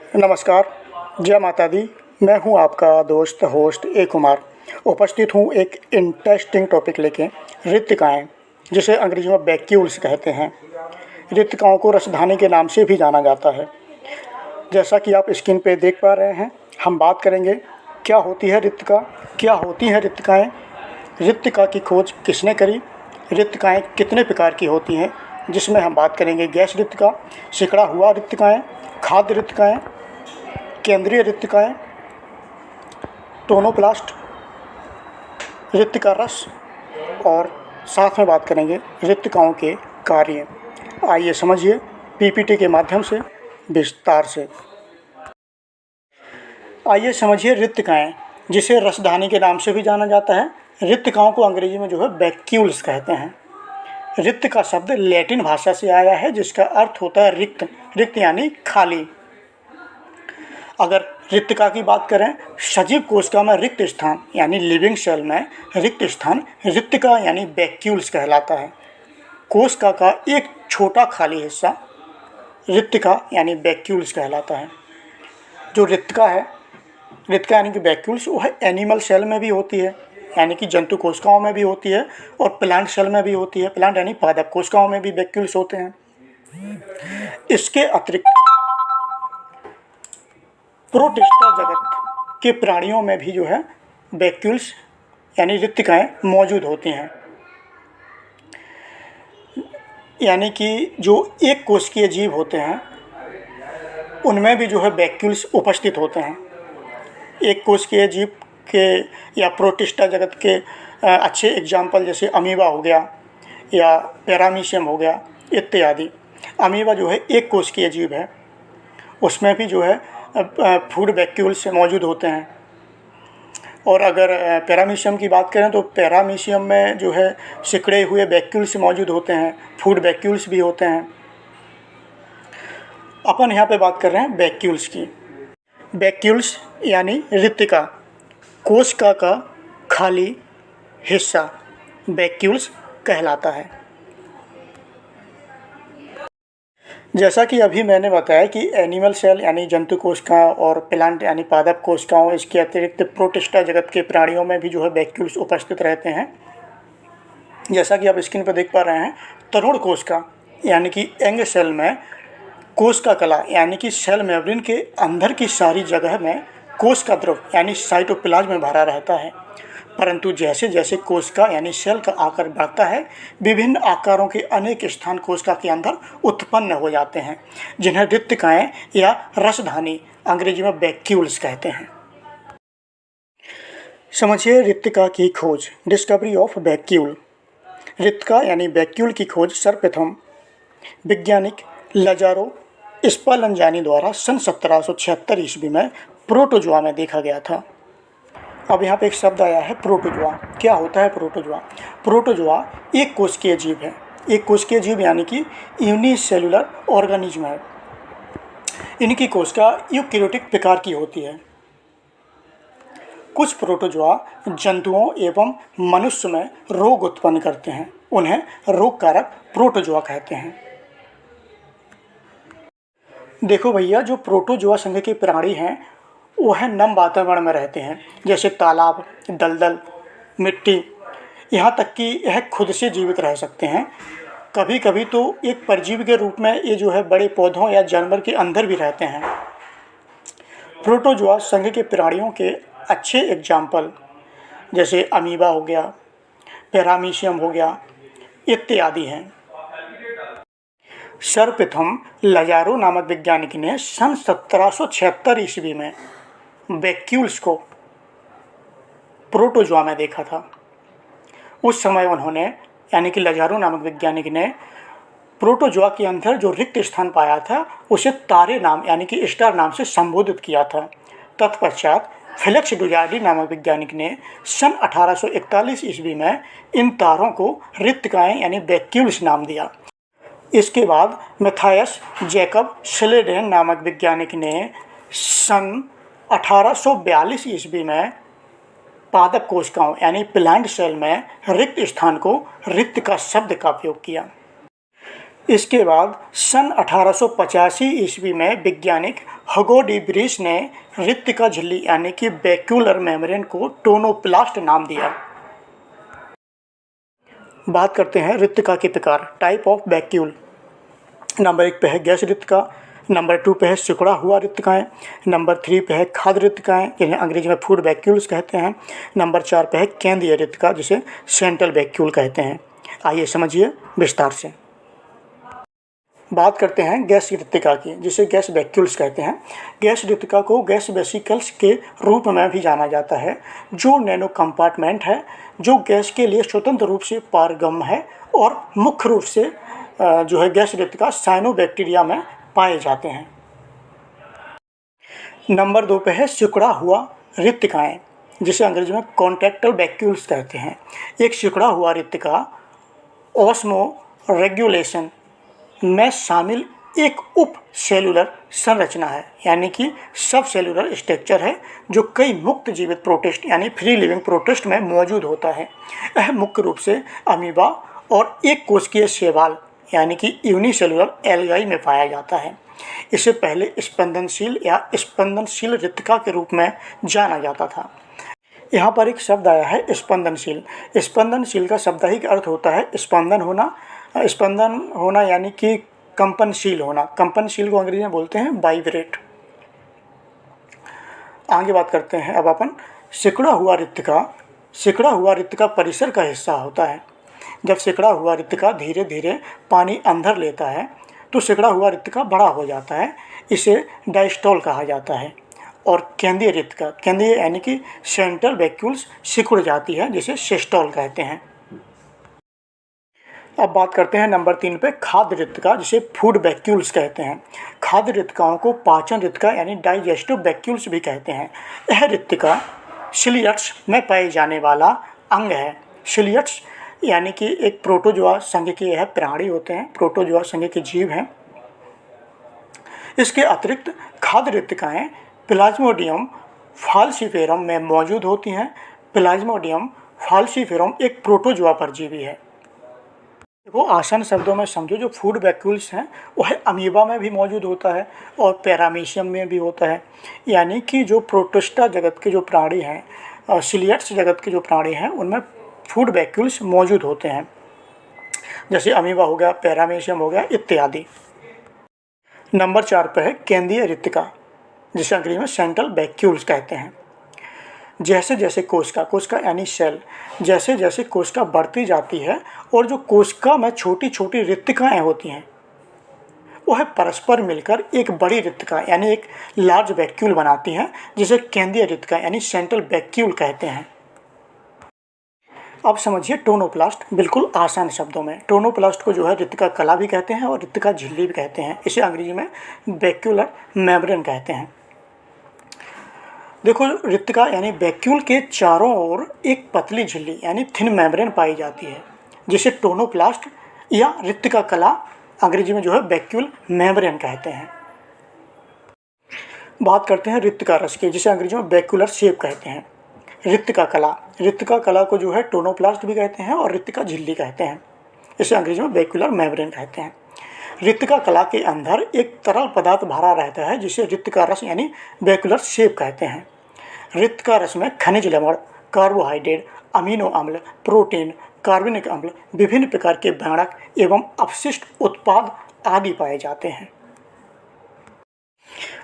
नमस्कार, जय माता दी। मैं हूं आपका दोस्त होस्ट ए कुमार। उपस्थित हूं एक इंटरेस्टिंग टॉपिक लेके, रिक्तिकाएँ, जिसे अंग्रेजी में वैक्यूल्स कहते हैं। रिक्तिकाओं को रसधानी के नाम से भी जाना जाता है। जैसा कि आप स्क्रीन पे देख पा रहे हैं, हम बात करेंगे क्या होती है रिक्तिका, क्या होती हैं रिक्तिकाएँ, रिक्तिका की खोज किसने करी, रिक्तिकाएँ कितने प्रकार की होती हैं, जिसमें हम बात करेंगे गैस रिक्तिका, सिकुड़ा हुआ रिक्तिकाएँ, खाद्य रिक्तिकाएँ, केंद्रीय रिक्तिकाएँ, टोनोप्लास्ट, रिक्तिका रस और साथ में बात करेंगे रिक्तिकाओं के कार्य। आइए समझिए पीपीटी के माध्यम से विस्तार से। आइए समझिए रिक्तिकाएँ, जिसे रसधानी के नाम से भी जाना जाता है। रिक्तिकाओं को अंग्रेजी में वैक्यूल्स कहते हैं। रिक्त का शब्द लैटिन भाषा से आया है, जिसका अर्थ होता है रिक्त। रिक्त यानी खाली। अगर रिक्तिका की बात करें, सजीव कोशिका में रिक्त स्थान यानी लिविंग सेल में रिक्त स्थान रिक्तिका यानी वैक्यूल्स कहलाता है। कोशिका का एक छोटा खाली हिस्सा रिक्तिका यानी वैक्यूल्स कहलाता है। जो रिक्तिका है, रिक्तिका यानी कि वैक्यूल्स, वह एनिमल सेल में भी होती है, यानी कि जंतु कोशिकाओं में भी होती है, और प्लांट सेल में भी होती है। प्लांट यानी पादप कोशिकाओं में भी वैक्यूल्स होते हैं। इसके अतिरिक्त प्रोटिस्टा जगत के प्राणियों में भी वैक्यूल्स यानी रिक्तिकाएँ मौजूद होती हैं। यानी कि जो एक कोशिकीय जीव होते हैं, उनमें भी वैक्यूल्स उपस्थित होते हैं। एक कोशिकीय जीव के या प्रोटिस्टा जगत के अच्छे एग्जाम्पल जैसे अमीबा हो गया या पैरामीशियम हो गया इत्यादि। अमीबा एक कोशिकीय जीव है, उसमें भी फूड वैक्यूल्स मौजूद होते हैं। और अगर पैरामीशियम की बात करें तो पैरामीशियम में सिकुड़े हुए वैक्यूल्स मौजूद होते हैं, फूड वैक्यूल्स भी होते हैं। अपन यहाँ पे बात कर रहे हैं वैक्यूल्स की। वैक्यूल्स यानी रिक्तिका, कोशिका का खाली हिस्सा वैक्यूल्स कहलाता है। जैसा कि अभी मैंने बताया कि एनिमल सेल यानी जंतु कोशिका और प्लांट यानी पादप कोशिकाओं, इसके अतिरिक्त प्रोटिस्टा जगत के प्राणियों में भी वैक्यूल्स उपस्थित रहते हैं। जैसा कि आप स्क्रीन पर देख पा रहे हैं, तरुण कोशिका यानी कि एंग सेल में कोशिका कला यानी कि सेल मेम्ब्रेन के अंदर की सारी जगह में कोशिका द्रव यानी साइटोप्लाज्म भरा रहता है। परंतु जैसे जैसे कोशिका यानी सेल का आकार बढ़ता है, विभिन्न आकारों के अनेक स्थान कोशिका के अंदर उत्पन्न हो जाते हैं, जिन्हें रिक्तिकाएँ या रसधानी अंग्रेजी में वैक्यूल्स कहते हैं। समझिए रिक्तिका की खोज, डिस्कवरी ऑफ वैक्यूल। रिक्तिका यानी वैक्यूल की खोज सर्वप्रथम वैज्ञानिक लाज़ारो स्पाल्लांजानी द्वारा सन 1776 ईस्वी में प्रोटोजोआ में देखा गया था। अब यहाँ पे एक शब्द आया है प्रोटोजोआ। क्या होता है प्रोटोजोआ? प्रोटोजोआ एक कोशिकीय जीव है। एक कोशिकीय जीव यानी कि यूनिसेलुलर ऑर्गेनिज्म है। इनकी कोशिका यूकेरियोटिक प्रकार की होती है। कुछ प्रोटोजोआ जंतुओं एवं मनुष्य में रोग उत्पन्न करते हैं, उन्हें रोग कारक प्रोटोजोआ कहते हैं। देखो भैया, जो प्रोटोजोआ संघ के प्राणी हैं, वह नम वातावरण में रहते हैं, जैसे तालाब, दलदल, मिट्टी। यहाँ तक कि यह खुद से जीवित रह सकते हैं। कभी कभी तो एक परजीवी के रूप में ये बड़े पौधों या जानवर के अंदर भी रहते हैं। प्रोटोजोआ संघ के प्राणियों के अच्छे एग्जाम्पल जैसे अमीबा हो गया, पैरामीशियम हो गया इत्यादि हैं। सर्वप्रथम लाज़ारो नामक वैज्ञानिक ने सन 1776 ईस्वी में वैक्यूल्स को प्रोटोजोआ में देखा था। उस समय उन्होंने यानी कि लाज़ारो नामक वैज्ञानिक ने प्रोटोजोआ के अंदर जो रिक्त स्थान पाया था, उसे तारे नाम यानी कि स्टार नाम से संबोधित किया था। तत्पश्चात फेलिक्स डुजार्डी नामक वैज्ञानिक ने सन 1841 ईस्वी में इन तारों को रिक्तिकाएँ यानी वैक्यूल्स नाम दिया। इसके बाद मैथायस जैकब स्लेडेन नामक वैज्ञानिक ने सन 1842 ईस्वी में पादप कोशिकाओं यानी प्लांट सेल में रिक्त स्थान को रिक्तिका शब्द का उपयोग किया। इसके बाद सन 1885 ईस्वी में वैज्ञानिक हगो डी ब्रिस ने रिक्तिका झिल्ली यानी कि वैक्यूलर मेम्ब्रेन को टोनोप्लास्ट नाम दिया। बात करते हैं रिक्तिका के प्रकार, टाइप ऑफ वैक्यूल। नंबर 1 पे है गैस रिक्तिका, नंबर 2 पे है सिकुड़ा हुआ रिक्तिकाएँ, नंबर 3 पे है खाद्य रिक्तिकाएँ जिन्हें अंग्रेजी में फूड वैक्यूल्स कहते हैं, नंबर 4 पे है केंद्रीय रिक्तिका जिसे सेंट्रल वैक्यूल कहते हैं। आइए समझिए विस्तार से। बात करते हैं गैस रिक्तिका की जिसे गैस वैक्यूल्स कहते हैं। गैस रिक्तिका को गैस वेसिकल्स के रूप में भी जाना जाता है, जो नैनो कंपार्टमेंट है जो गैस के लिए स्वतंत्र रूप से पारगम्य है और मुख्य रूप से जो है गैस रिक्तिका साइनोबैक्टीरिया में पाए जाते हैं। नंबर 2 पे है सिकुड़ा हुआ रिक्तिकाएँ जिसे अंग्रेजी में कॉन्ट्रैक्टाइल वैक्यूल्स कहते हैं। एक सिकुड़ा हुआ रिक्तिका ऑस्मो रेगुलेशन में शामिल एक उप सेलुलर संरचना है, यानी कि सब सेलुलर स्ट्रक्चर है जो कई मुक्त जीवित प्रोटिस्ट यानी फ्री लिविंग प्रोटिस्ट में मौजूद होता है। यह मुख्य रूप से अमीबा और एक कोशिकीय शैवाल यानी कि यूनिसेलुलर एल्गाई में पाया जाता है। इसे पहले स्पंदनशील या स्पंदनशील रिक्तिका के रूप में जाना जाता था। यहाँ पर एक शब्द आया है स्पंदनशील। स्पंदनशील का शाब्दिक अर्थ होता है स्पंदन होना यानी कि कंपनशील होना। कंपनशील को अंग्रेजी में बोलते हैं वाइब्रेट। आगे बात करते हैं अब अपन सिकुड़ा हुआ रिक्तिका। सिकुड़ा हुआ रिक्तिका परिसर का हिस्सा होता है। जब सिकुड़ा हुआ रिक्तिका धीरे धीरे पानी अंदर लेता है तो सिकुड़ा हुआ रिक्तिका बड़ा हो जाता है, इसे डायस्टॉल कहा जाता है। और केंद्रीय रिक्तिका, केंद्रीय यानी कि सेंट्रल वैक्यूल्स सिकुड़ जाती है जिसे सिस्टॉल कहते हैं। अब बात करते हैं नंबर 3 पे खाद्य रिक्तिका जिसे फूड वैक्यूल्स कहते हैं। खाद्य रिक्तिकाओं को पाचन रिक्तिका यानी डाइजेस्टिव वैक्यूल्स भी कहते हैं। यह रिक्तिका सिलियट्स में पाए जाने वाला अंग है। सिलियट्स यानी कि एक प्रोटोजोआ संघ के यह प्राणी होते हैं, प्रोटोजोआ संघ के जीव हैं। इसके अतिरिक्त खाद्य रिक्तिकाएँ प्लाज्मोडियम फाल्सिफेरम में मौजूद होती हैं। प्लाज्मोडियम फाल्सिफेरम एक प्रोटोजोआ परजीवी है। वो आसान शब्दों में समझो, जो फूड वैक्यूल्स हैं वह अमीबा में भी मौजूद होता है और पैरामीशियम में भी होता है, यानी कि जो प्रोटिस्टा जगत के जो प्राणी हैं, सिलियट्स जगत के जो प्राणी हैं उनमें फूड वैक्यूल्स मौजूद होते हैं, जैसे अमीबा हो गया, पैरामीशियम हो गया इत्यादि। नंबर 4 पे है केंद्रीय रिक्तिका जिसे अंग्रेजी में सेंट्रल वैक्यूल्स कहते हैं। जैसे जैसे कोशिका यानी सेल, जैसे जैसे कोशिका बढ़ती जाती है और जो कोशिका में छोटी छोटी रिक्तिकाएँ होती हैं वह परस्पर मिलकर एक बड़ी रिक्तिका यानी एक लार्ज वैक्यूल बनाती हैं जिसे केंद्रीय रिक्तिका यानी सेंट्रल वैक्यूल कहते हैं। अब समझिए टोनोप्लास्ट, बिल्कुल आसान शब्दों में। टोनोप्लास्ट को जो है रिक्तिका कला भी कहते हैं और रिक्तिका झिल्ली भी कहते हैं। इसे अंग्रेजी में वैक्यूलर मेम्ब्रेन कहते हैं। देखो, रिक्तिका यानी वैक्यूल के चारों ओर एक पतली झिल्ली यानी थिन मेम्ब्रेन पाई जाती है जिसे टोनोप्लास्ट या रिक्तिका कला अंग्रेजी में जो है वैक्यूल मेम्ब्रेन कहते हैं। बात करते हैं रिक्तिका रस की जिसे अंग्रेजी में वैक्यूलर शेप कहते हैं। रिक्तिका कला को जो है टोनोप्लास्ट भी कहते हैं और रिक्तिका झिल्ली कहते हैं। इसे अंग्रेजी में वैक्यूलर मेम्ब्रेन कहते हैं। रिक्तिका कला के अंदर एक तरल पदार्थ भरा रहता है जिसे रिक्तिका रस यानी वैक्यूलर शेप कहते हैं। रिक्तिका रस में खनिज लवण, कार्बोहाइड्रेट, अमीनो अम्ल, प्रोटीन, कार्बनिक अम्ल, विभिन्न प्रकार के बैंगक एवं अपशिष्ट उत्पाद आदि पाए जाते हैं।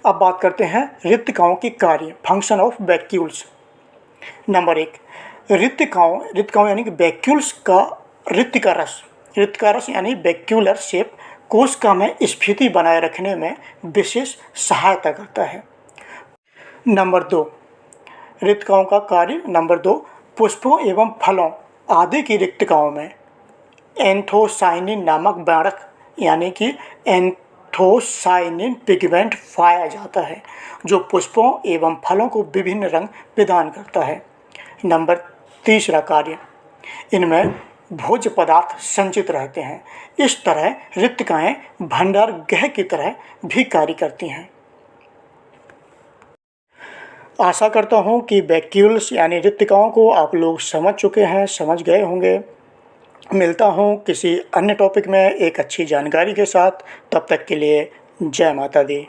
अब बात करते हैं रिक्तिकाओं के कार्य, फंक्शन ऑफ वैक्यूल्स। नंबर 1, रिक्तिकाओं यानी कि वैक्यूल्स का रिक्तिका रस यानी वैक्यूलर शेप कोशिका में स्फीति बनाए रखने में विशेष सहायता करता है। नंबर 2, रिक्तिकाओं का कार्य। नंबर 2, पुष्पों एवं फलों आदि की रिक्तिकाओं में एंथोसाइनिन नामक बैंगक यानी कि एंथोसाइनिन पिगमेंट पाया जाता है जो पुष्पों एवं फलों को विभिन्न रंग प्रदान करता है। नंबर 3 कार्य, इनमें भोज्य पदार्थ संचित रहते हैं। इस तरह रिक्तिकाएँ भंडारगृह की तरह भी कार्य करती हैं। आशा करता हूँ कि वैक्यूल्स यानी रिक्तिकाओं को आप लोग समझ चुके हैं, समझ गए होंगे। मिलता हूँ किसी अन्य टॉपिक में एक अच्छी जानकारी के साथ। तब तक के लिए जय माता दी।